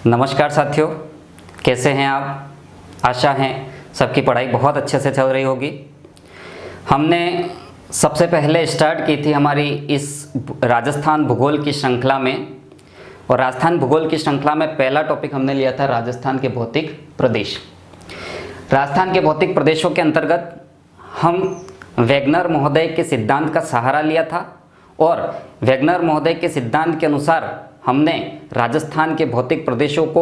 नमस्कार साथियों, कैसे हैं आप। आशा है सबकी पढ़ाई बहुत अच्छे से चल रही होगी। हमने सबसे पहले स्टार्ट की थी हमारी इस राजस्थान भूगोल की श्रृंखला में, और राजस्थान भूगोल की श्रृंखला में पहला टॉपिक हमने लिया था राजस्थान के भौतिक प्रदेश। राजस्थान के भौतिक प्रदेशों के अंतर्गत हम वेगनर महोदय के सिद्धांत का सहारा लिया था, और वेगनर महोदय के सिद्धांत के अनुसार हमने राजस्थान के भौतिक प्रदेशों को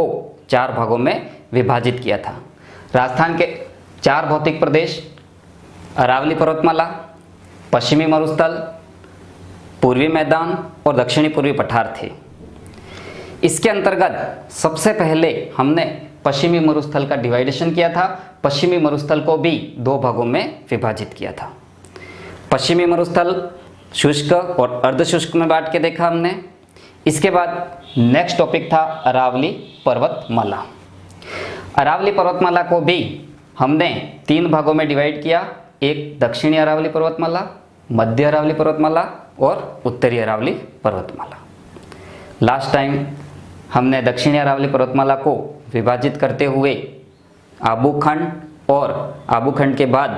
4 भागों में विभाजित किया था। राजस्थान के 4 भौतिक प्रदेश अरावली पर्वतमाला, पश्चिमी मरुस्थल, पूर्वी मैदान और दक्षिणी पूर्वी पठार थे। इसके अंतर्गत सबसे पहले हमने पश्चिमी मरुस्थल का डिवाइडेशन किया था। पश्चिमी मरुस्थल को भी 2 भागों में विभाजित किया था। पश्चिमी मरुस्थल शुष्क और अर्धशुष्क में बांट के देखा हमने। इसके बाद नेक्स्ट टॉपिक था अरावली पर्वतमाला। अरावली पर्वतमाला को भी हमने 3 भागों में डिवाइड किया। एक दक्षिणी अरावली पर्वतमाला, मध्य अरावली पर्वतमाला और उत्तरी अरावली पर्वतमाला। लास्ट टाइम हमने दक्षिणी अरावली पर्वतमाला को विभाजित करते हुए आबूखंड और आबूखंड के बाद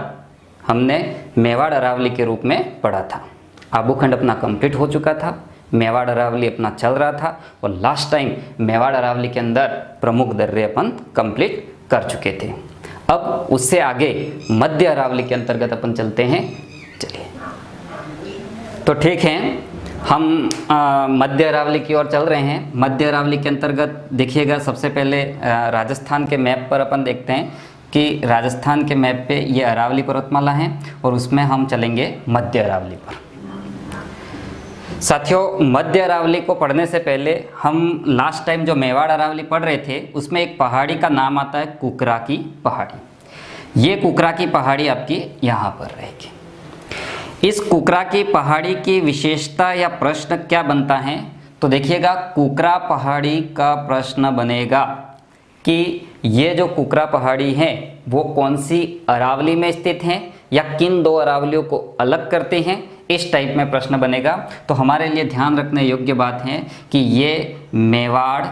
हमने मेवाड़ अरावली के रूप में पढ़ा था। आबूखंड अपना कंप्लीट हो चुका था, मेवाड़ अरावली अपना चल रहा था, और लास्ट टाइम मेवाड़ अरावली के अंदर प्रमुख दर्रे अपन कंप्लीट कर चुके थे। अब उससे आगे मध्य अरावली के अंतर्गत अपन चलते हैं। चलिए, तो ठीक है, हम मध्य अरावली की ओर चल रहे हैं। मध्य अरावली के अंतर्गत देखिएगा, सबसे पहले राजस्थान के मैप पर अपन देखते हैं कि राजस्थान के मैप पे ये अरावली पर्वतमाला है, और उसमें हम चलेंगे मध्य अरावली पर। साथियों, मध्य अरावली को पढ़ने से पहले हम लास्ट टाइम जो मेवाड़ अरावली पढ़ रहे थे उसमें एक पहाड़ी का नाम आता है कुकरा की पहाड़ी। ये कुकरा की पहाड़ी आपकी यहाँ पर रहेगी। इस कुकरा की पहाड़ी की विशेषता या प्रश्न क्या बनता है, तो देखिएगा, कुकरा पहाड़ी का प्रश्न बनेगा कि ये जो कुकरा पहाड़ी है वो कौन सी अरावली में स्थित है या किन 2 अरावलियों को अलग करते हैं, इस टाइप में प्रश्न बनेगा। तो हमारे लिए ध्यान रखने योग्य बात है कि ये मेवाड़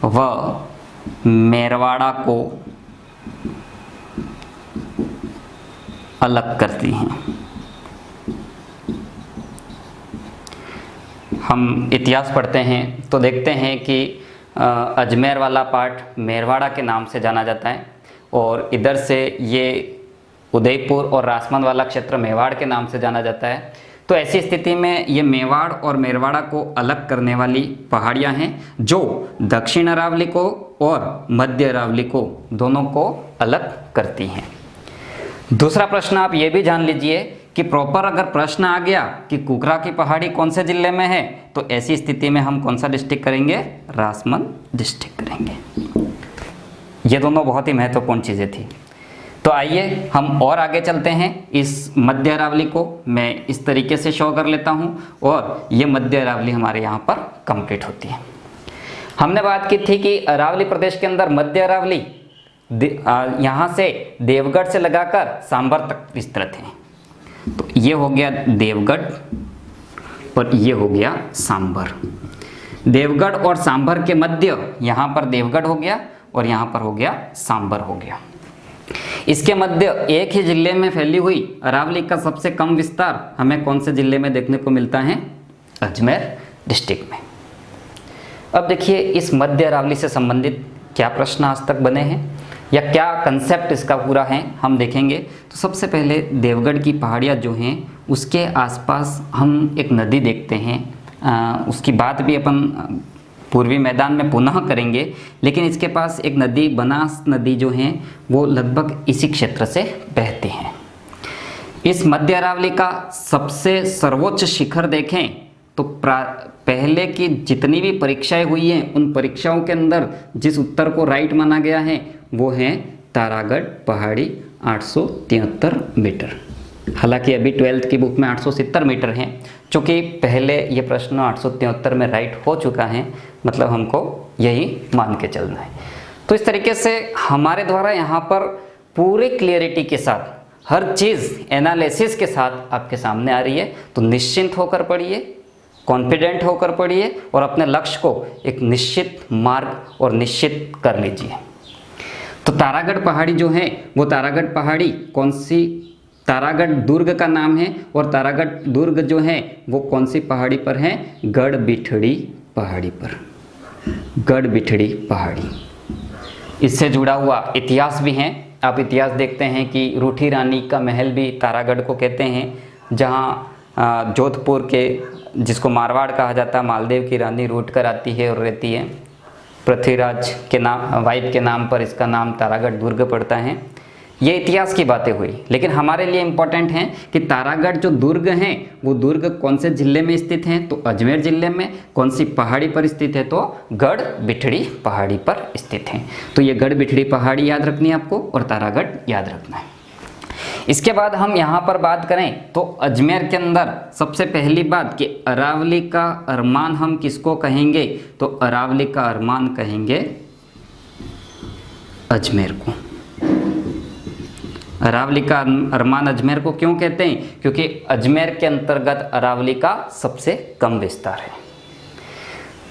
व मेरवाड़ा को अलग करती हैं। हम इतिहास पढ़ते हैं तो देखते हैं कि अजमेर वाला पार्ट मेरवाड़ा के नाम से जाना जाता है, और इधर से ये उदयपुर और राजसमंद वाला क्षेत्र मेवाड़ के नाम से जाना जाता है। तो ऐसी स्थिति में ये मेवाड़ और मेरवाड़ा को अलग करने वाली पहाड़ियाँ हैं, जो दक्षिण अरावली को और मध्य अरावली को दोनों को अलग करती हैं। दूसरा प्रश्न आप ये भी जान लीजिए कि प्रॉपर अगर प्रश्न आ गया कि कुकरा की पहाड़ी कौन से जिले में है, तो ऐसी स्थिति में हम कौन सा डिस्ट्रिक्ट करेंगे, राजसमंद डिस्ट्रिक्ट करेंगे। ये दोनों बहुत ही महत्वपूर्ण चीज़ें थी। तो आइए हम और आगे चलते हैं। इस मध्य अरावली को मैं इस तरीके से शो कर लेता हूं, और ये मध्य अरावली हमारे यहाँ पर कंप्लीट होती है। हमने बात की थी कि अरावली प्रदेश के अंदर मध्य अरावली यहाँ से देवगढ़ से लगाकर सांभर तक विस्तृत है। तो ये हो गया देवगढ़ और ये हो गया सांभर। देवगढ़ और सांभर के मध्य यहाँ पर देवगढ़ हो गया और यहाँ पर हो गया सांभर हो गया। इसके मध्य एक ही जिले में फैली हुई अरावली का सबसे कम विस्तार हमें कौन से जिले में देखने को मिलता है, अजमेर डिस्ट्रिक्ट में। अब देखिए, इस मध्य अरावली से संबंधित क्या प्रश्न आज तक बने हैं या क्या कंसेप्ट इसका पूरा है, हम देखेंगे। तो सबसे पहले देवगढ़ की पहाड़ियाँ जो हैं उसके आसपास हम एक नदी देखते हैं। उसकी बात भी अपन पूर्वी मैदान में पुनः करेंगे, लेकिन इसके पास एक नदी, बनास नदी जो है वो लगभग इसी क्षेत्र से बहते हैं। इस मध्य अरावली का सबसे सर्वोच्च शिखर देखें तो पहले की जितनी भी परीक्षाएं हुई हैं उन परीक्षाओं के अंदर जिस उत्तर को राइट माना गया है वो है तारागढ़ पहाड़ी 873 मीटर। हालांकि अभी 12th की बुक में 870 मीटर हैं, चूँकि पहले ये प्रश्न 873 में राइट हो चुका है, मतलब हमको यही मान के चलना है। तो इस तरीके से हमारे द्वारा यहाँ पर पूरे क्लियरिटी के साथ हर चीज़ एनालिसिस के साथ आपके सामने आ रही है। तो निश्चिंत होकर पढ़िए, कॉन्फिडेंट होकर पढ़िए और अपने लक्ष्य को एक निश्चित मार्ग और निश्चित कर लीजिए। तो तारागढ़ पहाड़ी जो है वो तारागढ़ पहाड़ी कौन सी, तारागढ़ दुर्ग का नाम है और तारागढ़ दुर्ग जो है वो कौन सी पहाड़ी पर है, गढ़बिठड़ी पहाड़ी पर, गढ़बिठड़ी पहाड़ी। इससे जुड़ा हुआ इतिहास भी है। आप इतिहास देखते हैं कि रूठी रानी का महल भी तारागढ़ को कहते हैं, जहाँ जोधपुर के, जिसको मारवाड़ कहा जाता है, मालदेव की रानी रूठ कर आती है और रहती है। पृथ्वीराज के नाम, वाइफ के नाम पर इसका नाम तारागढ़ दुर्ग पड़ता है। ये इतिहास की बातें हुई, लेकिन हमारे लिए इम्पोर्टेंट है कि तारागढ़ जो दुर्ग हैं वो दुर्ग कौन से ज़िले में स्थित हैं, तो अजमेर ज़िले में। कौन सी पहाड़ी पर स्थित है, तो गढ़बिठड़ी पहाड़ी पर स्थित हैं। तो ये गढ़बिठड़ी पहाड़ी याद रखनी है आपको और तारागढ़ याद रखना है। इसके बाद हम यहाँ पर बात करें तो अजमेर के अंदर सबसे पहली बात कि अरावली का अरमान हम किसको कहेंगे, तो अरावली का अरमान कहेंगे अजमेर को। अरावली का अरमान अजमेर को क्यों कहते हैं, क्योंकि अजमेर के अंतर्गत अरावली का सबसे कम विस्तार है।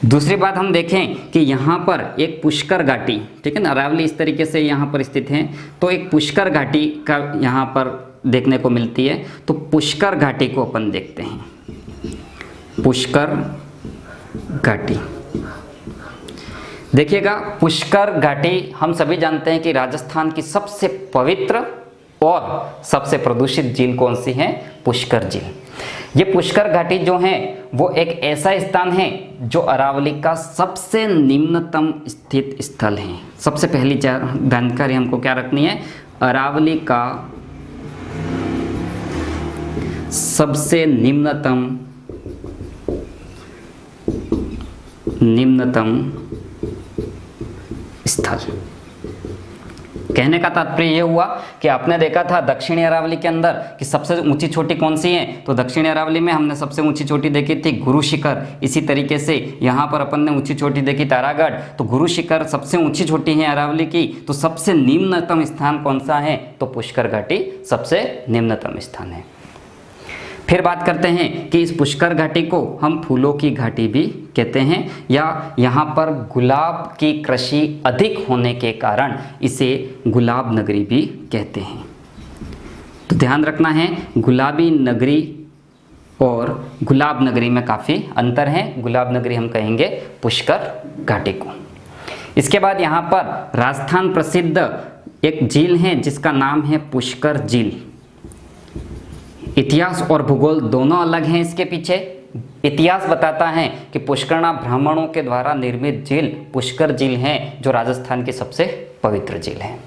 दूसरी बात हम देखें कि यहाँ पर एक पुष्कर घाटी, ठीक है ना, अरावली इस तरीके से यहाँ पर स्थित है, तो एक पुष्कर घाटी का यहाँ पर देखने को मिलती है। तो पुष्कर घाटी को अपन देखते हैं। पुष्कर घाटी देखिएगा, पुष्कर घाटी हम सभी जानते हैं कि राजस्थान की सबसे पवित्र और सबसे प्रदूषित झील कौन सी है, पुष्कर झील। ये पुष्कर घाटी जो है वो एक ऐसा स्थान है जो अरावली का सबसे निम्नतम स्थित स्थल है। सबसे पहली जानकारी हमको क्या रखनी है, अरावली का सबसे निम्नतम स्थल। कहने का तात्पर्य यह हुआ कि आपने देखा था दक्षिणी अरावली के अंदर कि सबसे ऊंची चोटी कौन सी है, तो दक्षिणी अरावली में हमने सबसे ऊंची चोटी देखी थी गुरु शिखर। इसी तरीके से यहाँ पर अपन ने ऊंची चोटी देखी तारागढ़, तो गुरु शिखर सबसे ऊंची चोटी है अरावली की। तो सबसे निम्नतम स्थान कौन सा है, तो पुष्कर घाटी सबसे निम्नतम स्थान है। फिर बात करते हैं कि इस पुष्कर घाटी को हम फूलों की घाटी भी कहते हैं, या यहाँ पर गुलाब की कृषि अधिक होने के कारण इसे गुलाब नगरी भी कहते हैं। तो ध्यान रखना है, गुलाबी नगरी और गुलाब नगरी में काफ़ी अंतर है। गुलाब नगरी हम कहेंगे पुष्कर घाटी को। इसके बाद यहाँ पर राजस्थान प्रसिद्ध एक झील है जिसका नाम है पुष्कर झील। इतिहास और भूगोल दोनों अलग हैं इसके पीछे। इतिहास बताता है कि पुष्करना ब्राह्मणों के द्वारा निर्मित झील पुष्कर झील है, जो राजस्थान की सबसे पवित्र झील है।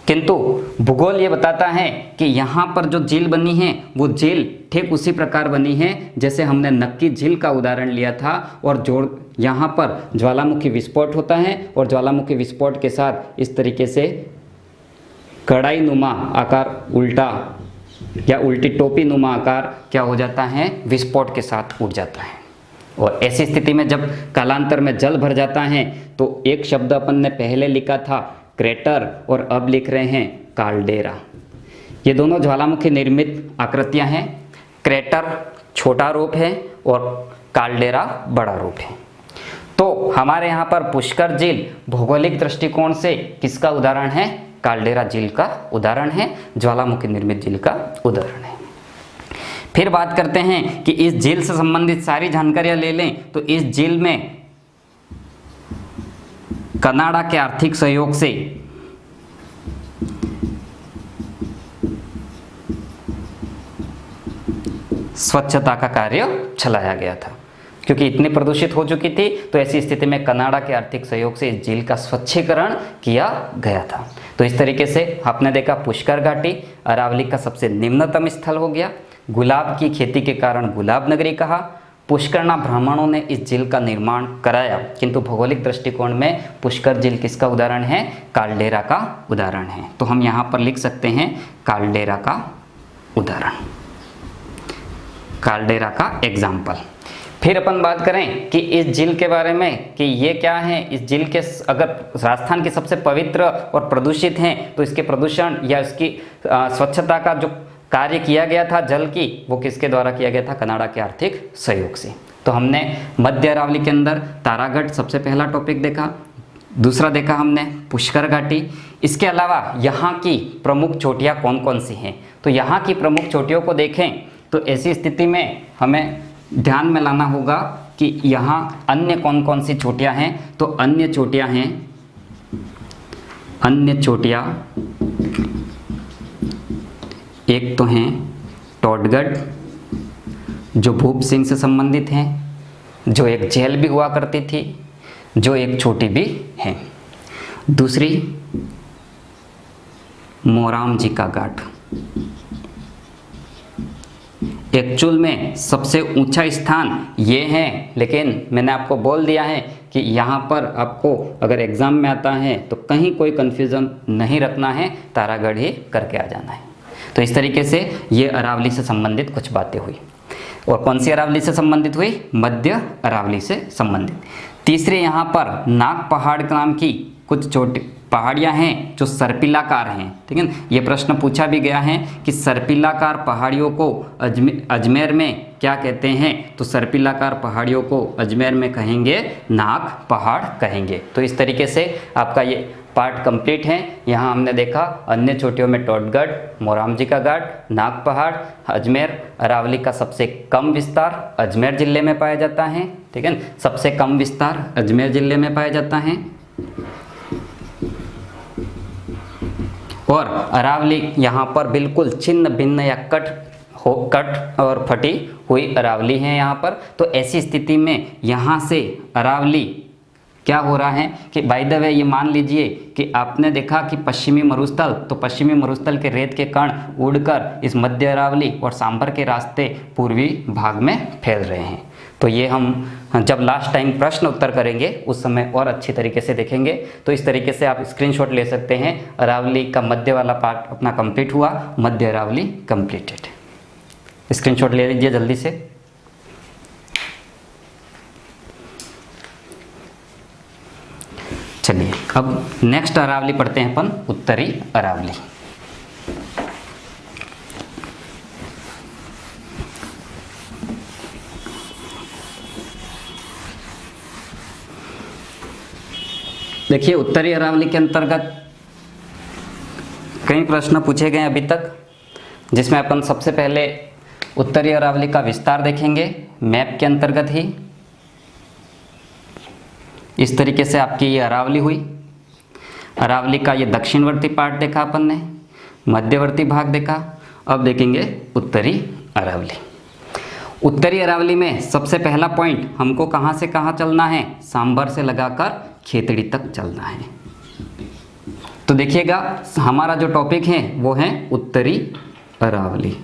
किंतु भूगोल ये बताता है कि यहाँ पर जो झील बनी है वो झील ठीक उसी प्रकार बनी है जैसे हमने नक्की झील का उदाहरण लिया था, और जोड़ यहाँ पर ज्वालामुखी विस्फोट होता है और ज्वालामुखी विस्फोट के साथ इस तरीके से कड़ाई नुमा आकार, उल्टा या उल्टी टोपी नुमा आकार क्या हो जाता है, विस्फोट के साथ उठ जाता है। और ऐसी स्थिति में जब कालांतर में जल भर जाता है तो एक शब्द अपन ने पहले लिखा था क्रेटर और अब लिख रहे हैं काल्डेरा। ये दोनों ज्वालामुखी निर्मित आकृतियां हैं। क्रेटर छोटा रूप है और काल्डेरा बड़ा रूप है। तो हमारे यहाँ पर पुष्कर झील भौगोलिक दृष्टिकोण से किसका उदाहरण है, काल्डेरा झील का उदाहरण है, ज्वालामुखी निर्मित झील का उदाहरण है। फिर बात करते हैं कि इस झील से संबंधित सारी जानकारियां ले लें तो इस झील में कनाडा के आर्थिक सहयोग से स्वच्छता का कार्य चलाया गया था, क्योंकि इतनी प्रदूषित हो चुकी थी। तो ऐसी स्थिति में कनाडा के आर्थिक सहयोग से इस झील का स्वच्छीकरण किया गया था। तो इस तरीके से आपने देखा पुष्कर घाटी अरावली का सबसे निम्नतम स्थल हो गया। गुलाब की खेती के कारण गुलाब नगरी कहा। पुष्करना ब्राह्मणों ने इस झील का निर्माण कराया, किंतु भौगोलिक दृष्टिकोण में पुष्कर झील किसका उदाहरण है, काल्डेरा का उदाहरण है। तो हम यहाँ पर लिख सकते हैं काल्डेरा का उदाहरण, काल्डेरा का एग्जाम्पल। फिर अपन बात करें कि इस झील के बारे में कि ये क्या है। इस झील के अगर राजस्थान की सबसे पवित्र और प्रदूषित हैं तो इसके प्रदूषण या इसकी स्वच्छता का जो कार्य किया गया था जल की, वो किसके द्वारा किया गया था? कनाडा के आर्थिक सहयोग से। तो हमने मध्य अरावली के अंदर तारागढ़ सबसे पहला टॉपिक देखा, दूसरा देखा हमने पुष्कर घाटी। इसके अलावा यहाँ की प्रमुख चोटियाँ कौन कौन सी हैं? तो यहाँ की प्रमुख चोटियों को देखें तो ऐसी स्थिति में हमें ध्यान में लाना होगा कि यहाँ अन्य कौन कौन सी चोटियाँ हैं। तो अन्य चोटियाँ हैं, अन्य चोटियाँ एक तो हैं टोडगढ़ जो भूप सिंह से संबंधित हैं, जो एक जेल भी हुआ करती थी, जो एक चोटी भी है। दूसरी मोराम जी का घाट। एक्चुअल में सबसे ऊंचा स्थान ये है, लेकिन मैंने आपको बोल दिया है कि यहाँ पर आपको अगर एग्ज़ाम में आता है तो कहीं कोई कन्फ्यूज़न नहीं रखना है, तारागढ़ ही करके आ जाना है। तो इस तरीके से ये अरावली से संबंधित कुछ बातें हुई। और कौन सी अरावली से संबंधित हुई? मध्य अरावली से संबंधित। तीसरे यहाँ पर नाग पहाड़ नाम की कुछ छोटी पहाड़ियाँ हैं जो सर्पिलाकार हैं, ठीक है। ये प्रश्न पूछा भी गया है कि सर्पिलाकार पहाड़ियों को अजमेर में क्या कहते हैं? तो सर्पिलाकार पहाड़ियों को अजमेर में कहेंगे नाग पहाड़ कहेंगे। तो इस तरीके से आपका ये पार्ट कंप्लीट है। यहाँ हमने देखा अन्य चोटियों में टोडगढ़, मोराम जी का घाट, नाग पहाड़, अजमेर। अरावली का सबसे कम विस्तार अजमेर जिले में पाया जाता है, ठीक है। सबसे कम विस्तार अजमेर जिले में पाया जाता है। और अरावली यहाँ पर बिल्कुल छिन्न भिन्न या कट और फटी हुई अरावली है यहाँ पर। तो ऐसी स्थिति में यहाँ से अरावली क्या हो रहा है कि बाय द वे ये मान लीजिए कि आपने देखा कि पश्चिमी मरुस्थल, तो पश्चिमी मरुस्थल के रेत के कण उड़कर इस मध्य अरावली और सांभर के रास्ते पूर्वी भाग में फैल रहे हैं। तो ये हम जब लास्ट टाइम प्रश्न उत्तर करेंगे उस समय और अच्छी तरीके से देखेंगे। तो इस तरीके से आप स्क्रीनशॉट ले सकते हैं। अरावली का मध्य वाला पार्ट अपना कंप्लीट हुआ, मध्य अरावली कंप्लीटेड। स्क्रीनशॉट ले लीजिए जल्दी से। चलिए अब नेक्स्ट अरावली पढ़ते हैं अपन, उत्तरी अरावली। देखिए उत्तरी अरावली के अंतर्गत कई प्रश्न पूछे गए अभी तक, जिसमें अपन सबसे पहले उत्तरी अरावली का विस्तार देखेंगे मैप के अंतर्गत ही। इस तरीके से आपकी ये अरावली हुई। अरावली का ये दक्षिणवर्ती पार्ट देखा अपन ने, मध्यवर्ती भाग देखा। अब देखेंगे उत्तरी अरावली। उत्तरी अरावली में सबसे पहला पॉइंट हमको कहाँ से कहाँ चलना है? सांभर से लगाकर खेतड़ी तक चलना है। तो देखिएगा हमारा जो टॉपिक है वो है उत्तरी अरावली।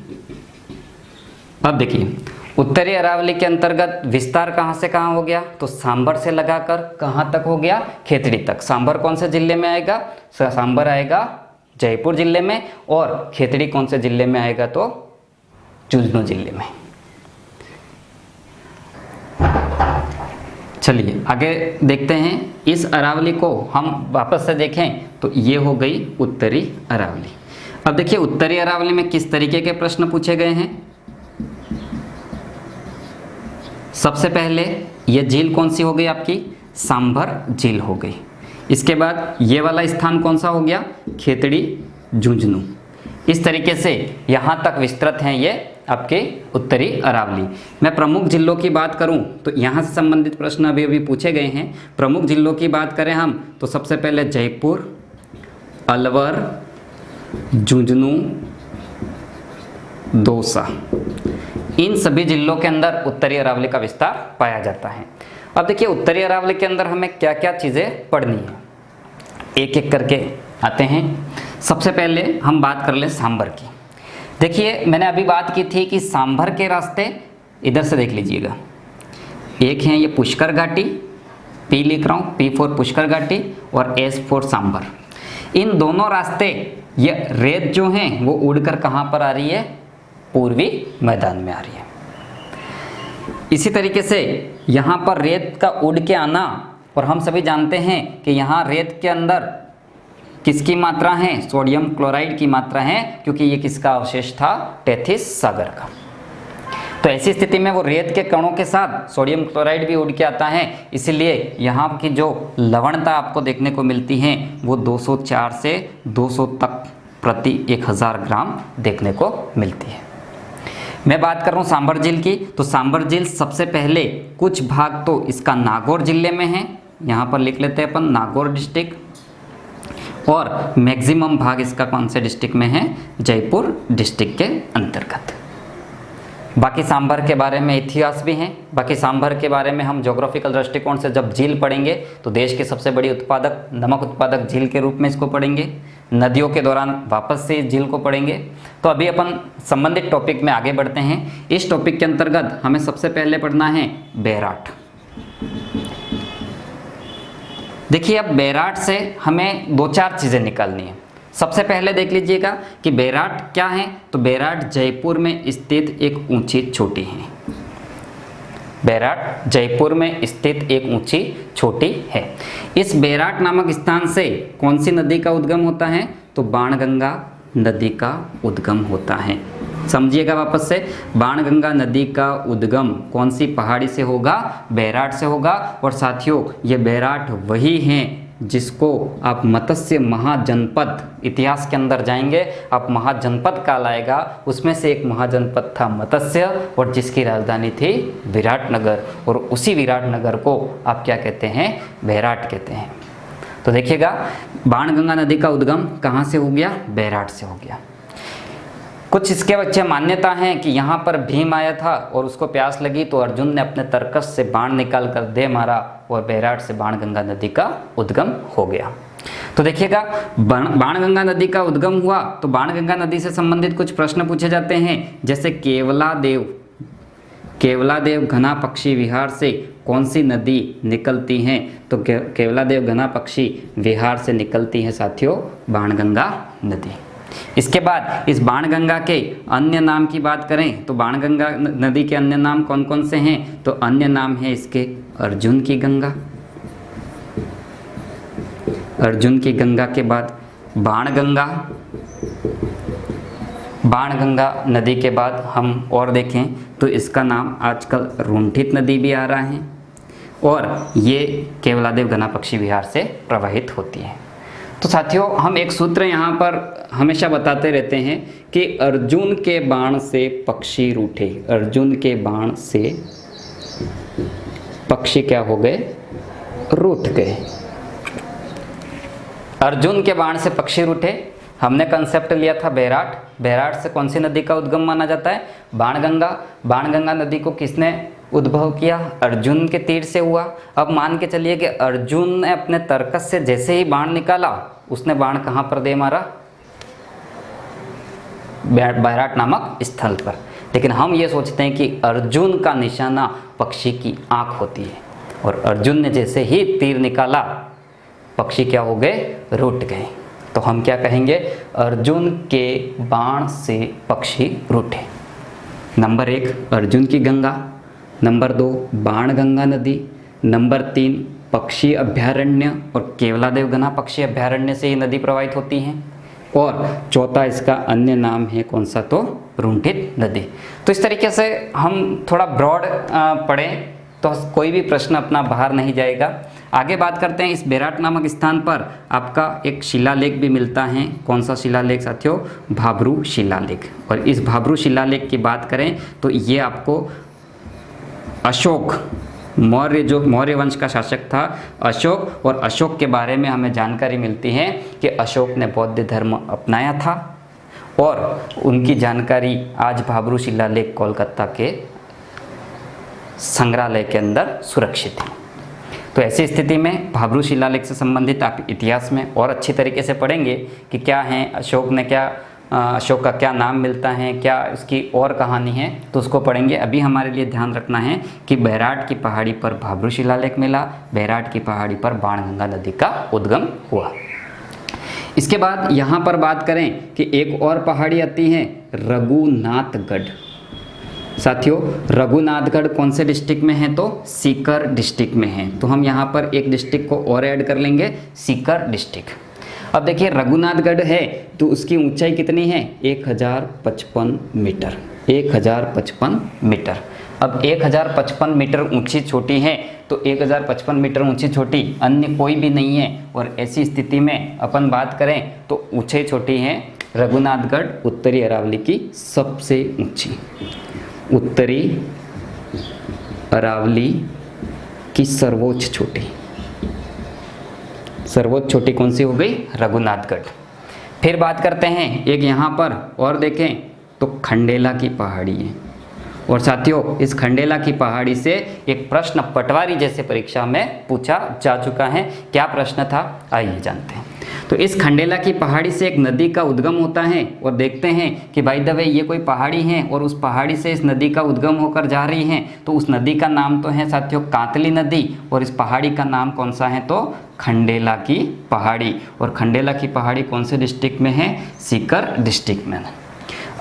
अब देखिए उत्तरी अरावली के अंतर्गत विस्तार कहाँ से कहाँ हो गया? तो सांभर से लगाकर कहाँ तक हो गया? खेतड़ी तक। सांभर कौन से जिले में आएगा? सांभर आएगा जयपुर जिले में, और खेतड़ी कौन से जिले में आएगा? तो झुंझुनू जिले में। चलिए आगे देखते हैं। इस अरावली को हम वापस से देखें तो ये हो गई उत्तरी अरावली। अब देखिए उत्तरी अरावली में किस तरीके के प्रश्न पूछे गए हैं। सबसे पहले ये झील कौन सी हो गई आपकी? सांभर झील हो गई। इसके बाद ये वाला स्थान कौन सा हो गया? खेतड़ी झुंझुनू। इस तरीके से यहाँ तक विस्तृत हैं ये आपके उत्तरी अरावली। मैं प्रमुख जिलों की बात करूं तो यहाँ से संबंधित प्रश्न अभी पूछे गए हैं। प्रमुख जिलों की बात करें हम तो सबसे पहले जयपुर, अलवर, झुंझुनू, दौसा, इन सभी जिलों के अंदर उत्तरी अरावली का विस्तार पाया जाता है। अब देखिए उत्तरी अरावली के अंदर हमें क्या क्या चीज़ें पढ़नी है, एक एक करके आते हैं। सबसे पहले हम बात कर लें सांभर की। देखिए मैंने अभी बात की थी कि सांभर के रास्ते इधर से देख लीजिएगा, एक है ये पुष्कर घाटी, पी लिख रहा हूँ, P फॉर पुष्कर घाटी और S फॉर सांभर। इन दोनों रास्ते ये रेत जो हैं वो उड़कर कहाँ पर आ रही है? पूर्वी मैदान में आ रही है। इसी तरीके से यहाँ पर रेत का उड़ के आना, और हम सभी जानते हैं कि यहाँ रेत के अंदर किसकी मात्रा है? सोडियम क्लोराइड की मात्रा है, क्योंकि ये किसका अवशेष था? टेथिस सागर का। तो ऐसी स्थिति में वो रेत के कणों के साथ सोडियम क्लोराइड भी उड़ के आता है, इसलिए यहाँ की जो लवणता आपको देखने को मिलती है वो 204 से 200 तक प्रति 1000 ग्राम देखने को मिलती है। मैं बात कर रहा हूँ सांभर झील की, तो सांभर झील सबसे पहले कुछ भाग तो इसका नागौर जिले में है, यहाँ पर लिख लेते हैं अपन नागौर डिस्ट्रिक्ट, और मैक्सिमम भाग इसका कौन से डिस्ट्रिक्ट में है? जयपुर डिस्ट्रिक्ट के अंतर्गत। बाकी सांभर के बारे में इतिहास भी है, बाकी सांभर के बारे में हम ज्योग्राफिकल दृष्टिकोण से जब झील पढ़ेंगे तो देश की सबसे बड़ी उत्पादक, नमक उत्पादक झील के रूप में इसको पढ़ेंगे, नदियों के दौरान वापस से इस झील को पढ़ेंगे। तो अभी अपन संबंधित टॉपिक में आगे बढ़ते हैं। इस टॉपिक के अंतर्गत हमें सबसे पहले पढ़ना है बैराट। देखिए, अब बैराट से हमें 2-4 चीज़ें निकालनी है। सबसे पहले देख लीजिएगा कि बैराट क्या है, तो बैराट जयपुर में स्थित एक ऊंची चोटी है। बैराट जयपुर में स्थित एक ऊंची चोटी है। इस बैराट नामक स्थान से कौन सी नदी का उद्गम होता है? तो बाणगंगा नदी का उद्गम होता है। समझिएगा वापस से, बाणगंगा नदी का उद्गम कौन सी पहाड़ी से होगा? बैराट से होगा। और साथियों, ये बैराट वही हैं जिसको आप मत्स्य महाजनपद, इतिहास के अंदर जाएंगे आप महाजनपद काल आएगा, उसमें से एक महाजनपद था मत्स्य, और जिसकी राजधानी थी विराटनगर, और उसी विराटनगर को आप क्या कहते हैं? बैराट कहते हैं। तो देखिएगा, बाणगंगा नदी का उद्गम कहाँ से हो गया? बैराट से हो गया। कुछ इसके बच्चे मान्यता है कि यहाँ पर भीम आया था और उसको प्यास लगी तो अर्जुन ने अपने तरकस से बाण निकाल कर दे मारा, और बैराट से बाणगंगा नदी का उद्गम हो गया। तो देखिएगा, बाणगंगा नदी का उद्गम हुआ तो बाणगंगा नदी से संबंधित कुछ प्रश्न पूछे जाते हैं, जैसे केवलादेव घना पक्षी विहार से कौन सी नदी निकलती है? तो केवलादेव घना पक्षी विहार से निकलती है साथियों बाणगंगा नदी। इसके बाद इस बाणगंगा के अन्य नाम की बात करें तो बाणगंगा नदी के अन्य नाम कौन कौन से हैं? तो अन्य नाम है इसके अर्जुन की गंगा, अर्जुन की गंगा के बाद बाणगंगा, बाणगंगा नदी के बाद हम और देखें तो इसका नाम आजकल रुंठित नदी भी आ रहा है, और ये केवलादेव घना पक्षी विहार से प्रवाहित होती है। तो साथियों, हम एक सूत्र यहाँ पर हमेशा बताते रहते हैं कि अर्जुन के बाण से पक्षी रूठे, अर्जुन के बाण से पक्षी क्या हो गए? रूठ गए। अर्जुन के बाण से पक्षी रूठे, हमने कंसेप्ट लिया था बैराट। बैराट से कौन सी नदी का उद्गम माना जाता है? बाणगंगा। बाणगंगा नदी को किसने उद्भव किया? अर्जुन के तीर से हुआ। अब मान के चलिए कि अर्जुन ने अपने तरकस से जैसे ही बाण निकाला, उसने बाण कहाँ पर दे मारा? बैराट नामक स्थल पर। लेकिन हम ये सोचते हैं कि अर्जुन का निशाना पक्षी की आंख होती है, और अर्जुन ने जैसे ही तीर निकाला पक्षी क्या हो गए? रूठ गए। तो हम क्या कहेंगे? अर्जुन के बाण से पक्षी रूठे। नंबर 1 अर्जुन की गंगा, नंबर 2 बाणगंगा नदी, नंबर 3 पक्षी अभ्यारण्य, और केवलादेव घना पक्षी अभ्यारण्य से ही नदी प्रवाहित होती है, और चौथा इसका अन्य नाम है कौन सा? तो रुंठित नदी। तो इस तरीके से हम थोड़ा ब्रॉड पढ़ें तो कोई भी प्रश्न अपना बाहर नहीं जाएगा। आगे बात करते हैं, इस बैराट नामक स्थान पर आपका एक शिलालेख भी मिलता है। कौन सा शिलालेख साथियों? भाब्रू शिलालेख। और इस भाब्रू शिलालेख की बात करें तो ये आपको अशोक, मौर्य जो मौर्य वंश का शासक था अशोक, और अशोक के बारे में हमें जानकारी मिलती है कि अशोक ने बौद्ध धर्म अपनाया था, और उनकी जानकारी आज भाब्रू शिलालेख कोलकाता के संग्रहालय के अंदर सुरक्षित है। तो ऐसी स्थिति में भाब्रू शिलालेख से संबंधित आप इतिहास में और अच्छी तरीके से पढ़ेंगे कि क्या है अशोक ने क्या, अशोक का क्या नाम मिलता है, क्या इसकी और कहानी है, तो उसको पढ़ेंगे। अभी हमारे लिए ध्यान रखना है कि बैराट की पहाड़ी पर भाब्रू शिलालेख मिला, बैराट की पहाड़ी पर बाणगंगा नदी का उद्गम हुआ। इसके बाद यहाँ पर बात करें कि एक और पहाड़ी आती है रघुनाथगढ़। साथियों, रघुनाथगढ़ कौन से डिस्ट्रिक्ट में है? तो सीकर डिस्ट्रिक्ट में है। तो हम यहाँ पर एक डिस्ट्रिक्ट को और ऐड कर लेंगे, सीकर डिस्ट्रिक्ट। अब देखिए रघुनाथगढ़ है तो उसकी ऊंचाई कितनी है, 1055 मीटर, 1055 मीटर। अब 1055 मीटर ऊंची चोटी है तो 1055 मीटर ऊंची चोटी अन्य कोई भी नहीं है, और ऐसी स्थिति में अपन बात करें तो ऊंची चोटी है रघुनाथगढ़ उत्तरी अरावली की सबसे ऊंची, उत्तरी अरावली की सर्वोच्च चोटी। सर्वोच्च चोटी कौन सी हो गई, रघुनाथगढ़। फिर बात करते हैं एक यहाँ पर और देखें तो खंडेला की पहाड़ी है, और साथियों इस खंडेला की पहाड़ी से एक प्रश्न पटवारी जैसे परीक्षा में पूछा जा चुका है। क्या प्रश्न था, आइए जानते हैं। तो इस खंडेला की पहाड़ी से एक नदी का उद्गम होता है, और देखते हैं कि भाई द वे ये कोई पहाड़ी है और उस पहाड़ी से इस नदी का उद्गम होकर जा रही है। तो उस नदी का नाम तो है साथियों कातली नदी, और इस पहाड़ी का नाम कौन सा है, तो खंडेला की पहाड़ी। और खंडेला की पहाड़ी कौन से डिस्ट्रिक्ट में है, सीकर डिस्ट्रिक्ट में।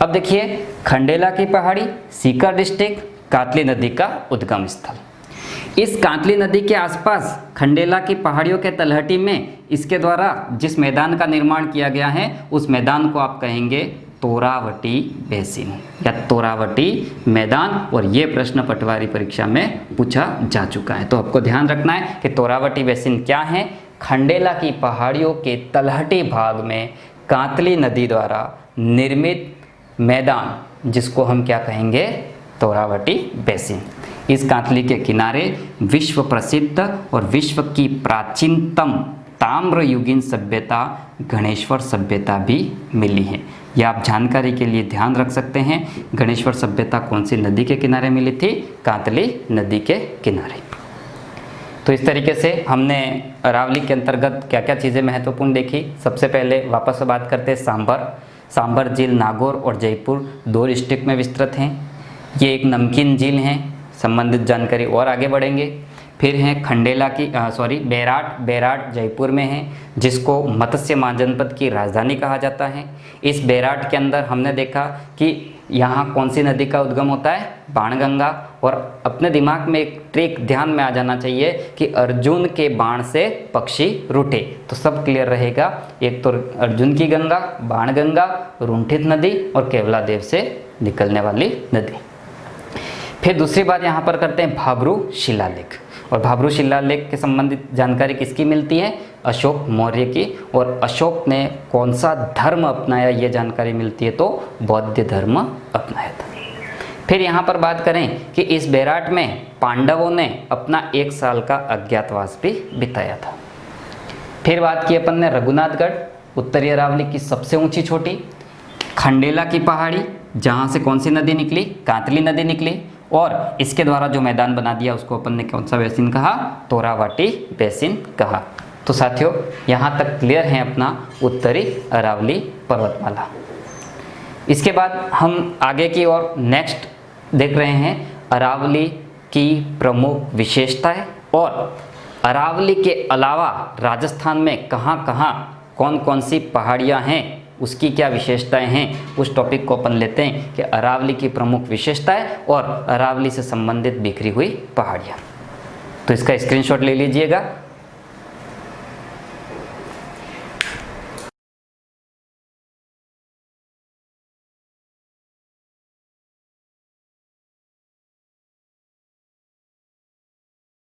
अब देखिए खंडेला की पहाड़ी, सीकर डिस्ट्रिक्ट, कातली नदी का उद्गम स्थल। इस कातली नदी के आसपास खंडेला की पहाड़ियों के तलहटी में इसके द्वारा जिस मैदान का निर्माण किया गया है उस मैदान को आप कहेंगे तोरावटी बेसिन या तोरावटी मैदान, और ये प्रश्न पटवारी परीक्षा में पूछा जा चुका है। तो आपको ध्यान रखना है कि तोरावटी बेसिन क्या है, खंडेला की पहाड़ियों के तलहटी भाग में कातली नदी द्वारा निर्मित मैदान, जिसको हम क्या कहेंगे, तोरावटी बेसिन। इस कातली के किनारे विश्व प्रसिद्ध और विश्व की प्राचीनतम ताम्रयुगीन सभ्यता गणेश्वर सभ्यता भी मिली है। यह आप जानकारी के लिए ध्यान रख सकते हैं। गणेश्वर सभ्यता कौन सी नदी के किनारे मिली थी, कातली नदी के किनारे। तो इस तरीके से हमने अरावली के अंतर्गत क्या क्या चीज़ें महत्वपूर्ण देखी। सबसे पहले वापस से बात करते हैं सांभर झील नागौर और जयपुर 2 डिस्ट्रिक्ट में विस्तृत हैं। ये एक नमकीन झील है, संबंधित जानकारी और आगे बढ़ेंगे। फिर है खंडेला की बैराट जयपुर में है, जिसको मत्स्य महाजनपद की राजधानी कहा जाता है। इस बैराट के अंदर हमने देखा कि यहाँ कौन सी नदी का उद्गम होता है, बाणगंगा। और अपने दिमाग में एक ट्रिक ध्यान में आ जाना चाहिए कि अर्जुन के बाण से पक्षी रूठे, तो सब क्लियर रहेगा। एक तो अर्जुन की गंगा, बाणगंगा, रुंठित नदी और केवलादेव से निकलने वाली नदी। फिर दूसरी बात यहाँ पर करते हैं भाब्रू शिलालेख, और भाब्रू शिलालेख के संबंधित जानकारी किसकी मिलती है, अशोक मौर्य की। और अशोक ने कौन सा धर्म अपनाया ये जानकारी मिलती है, तो बौद्ध धर्म अपनाया था। फिर यहाँ पर बात करें कि इस बैराट में पांडवों ने अपना 1 साल का अज्ञातवास भी बिताया था। फिर बात की अपन ने रघुनाथगढ़ उत्तरी अरावली की सबसे ऊंची चोटी, खंडेला की पहाड़ी जहाँ से कौन सी नदी निकली, कातली नदी निकली, और इसके द्वारा जो मैदान बना दिया उसको अपन ने कौन सा बेसिन कहा, तोरावटी बेसिन कहा। तो साथियों यहाँ तक क्लियर है अपना उत्तरी अरावली पर्वतमाला। इसके बाद हम आगे की ओर नेक्स्ट देख रहे हैं अरावली की प्रमुख विशेषताएं, और अरावली के अलावा राजस्थान में कहाँ कहाँ कौन कौन सी पहाड़ियाँ हैं, उसकी क्या विशेषताएं हैं, उस टॉपिक को अपन लेते हैं कि अरावली की प्रमुख विशेषताएं और अरावली से संबंधित बिखरी हुई पहाड़ियाँ। तो इसका स्क्रीनशॉट ले लीजिएगा